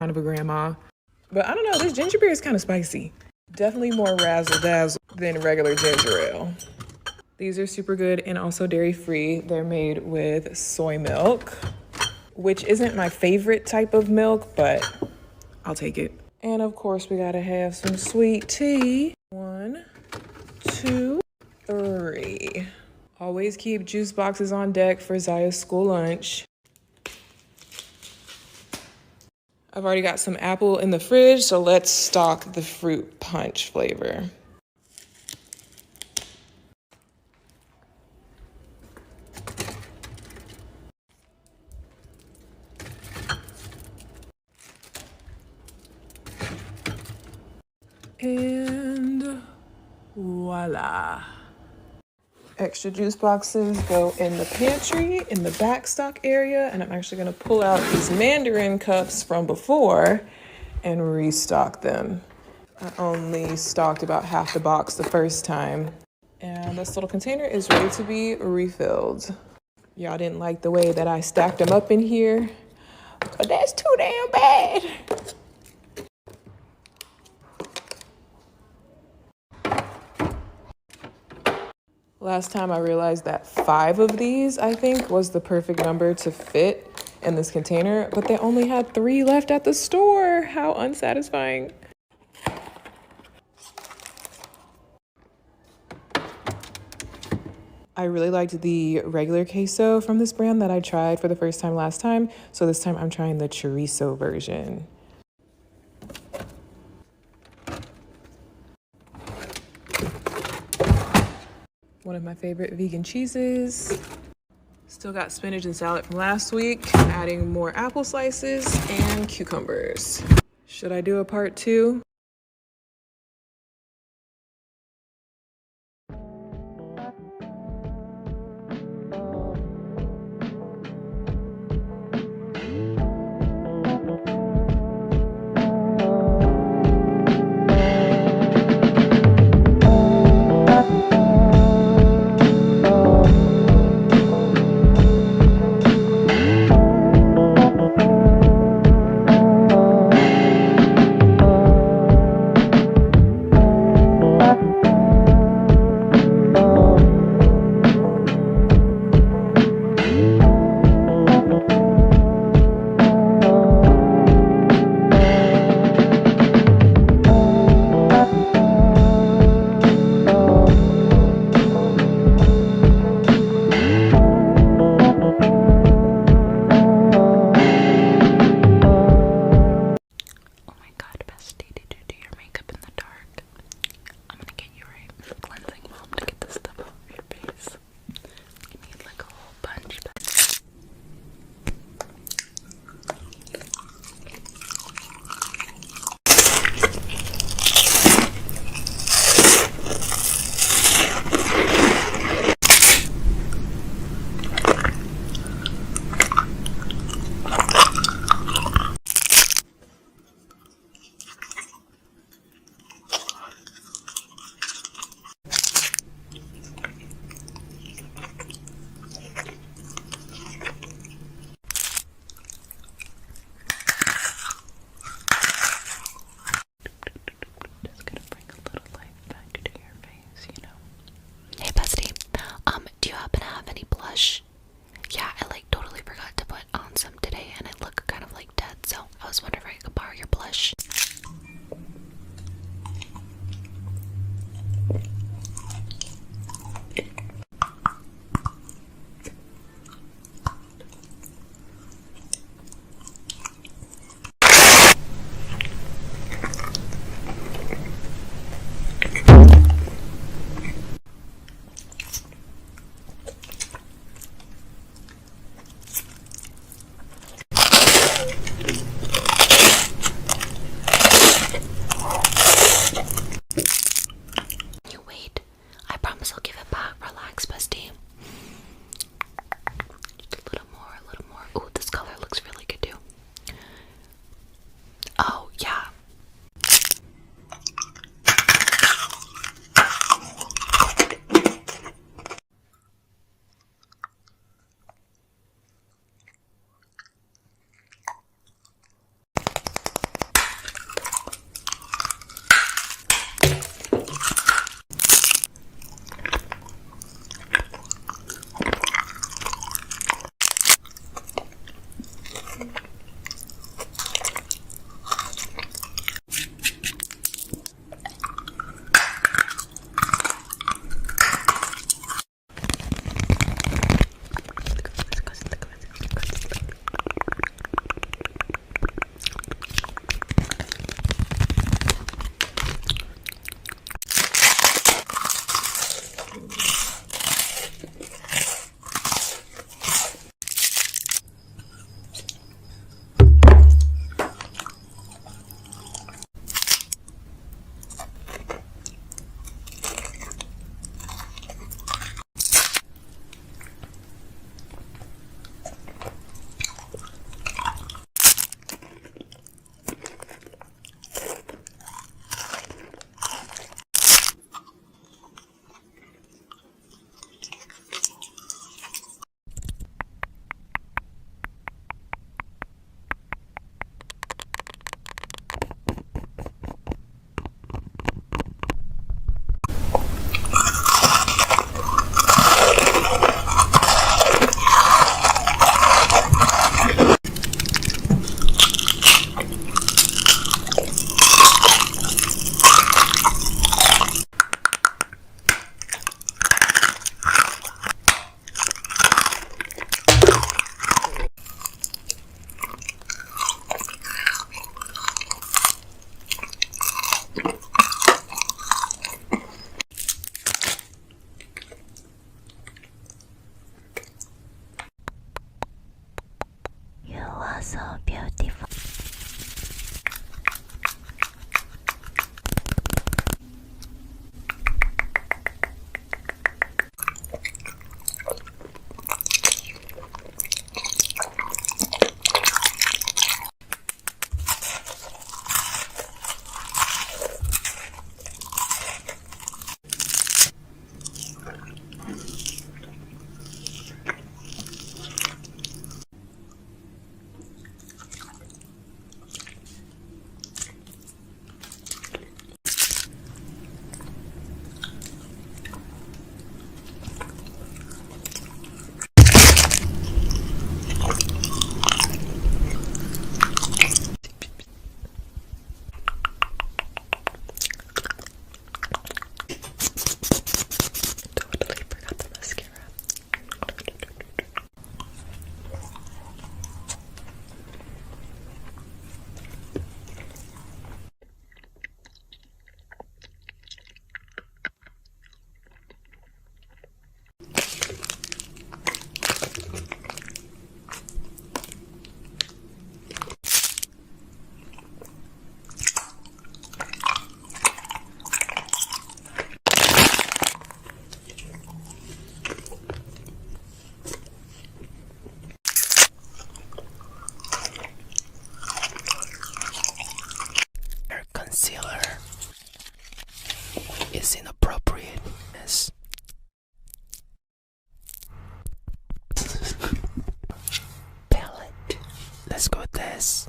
kind of a grandma. But I don't know, this ginger beer is kind of spicy. Definitely more razzle-dazzle than regular ginger ale. These are super good and also dairy-free. They're made with soy milk, which isn't my favorite type of milk, but I'll take it. And of course, we gotta have some sweet tea. 1, 2, 3. Always keep juice boxes on deck for Zaya's school lunch. I've already got some apple in the fridge, so let's stock the fruit punch flavor. And voila. Extra juice boxes go in the pantry, in the back stock area, and I'm actually gonna pull out these mandarin cups from before and restock them. I only stocked about half the box the first time. And this little container is ready to be refilled. Y'all didn't like the way that I stacked them up in here, but that's too damn bad. Last time I realized that 5 of these, I think, was the perfect number to fit in this container, but they only had 3 left at the store. How unsatisfying. I really liked the regular queso from this brand that I tried for the first time last time, so this time I'm trying the chorizo version. One of my favorite vegan cheeses. Still got spinach and salad from last week, adding more apple slices and cucumbers. Should I do a part 2? You are so beautiful. Totally forgot the mascara. Your concealer is inappropriate. Yes. Palette. Let's go with this.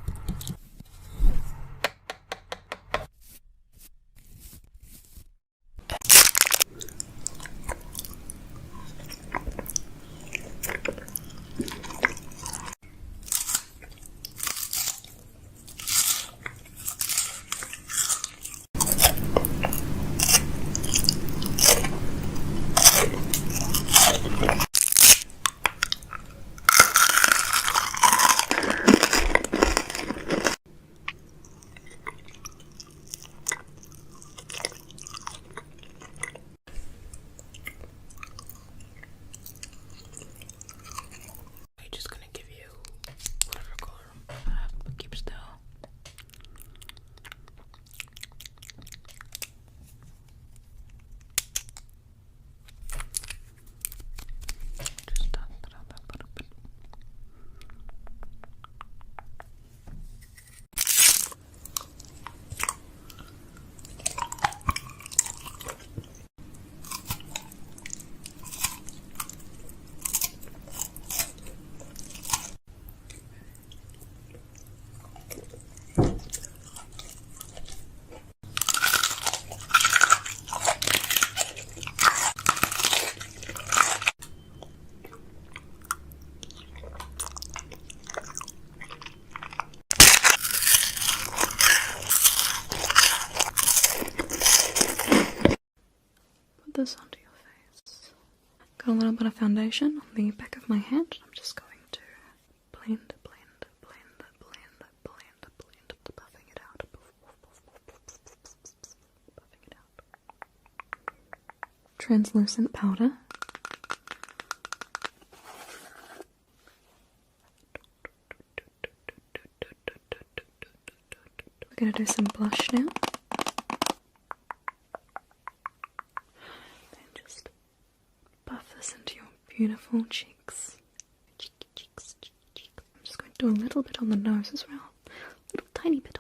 I'm just gonna give you whatever color I have, but keep still. Just dot that out a little bit. Put this onto your face. Got a little bit of foundation on the back of my hand. I'm just going to blend, buffing it out. Buffing it out. Translucent powder. We're going to do some blush now. Then just buff this into your beautiful cheeks. Cheeks. I'm just going to do a little bit on the nose as well. A little tiny bit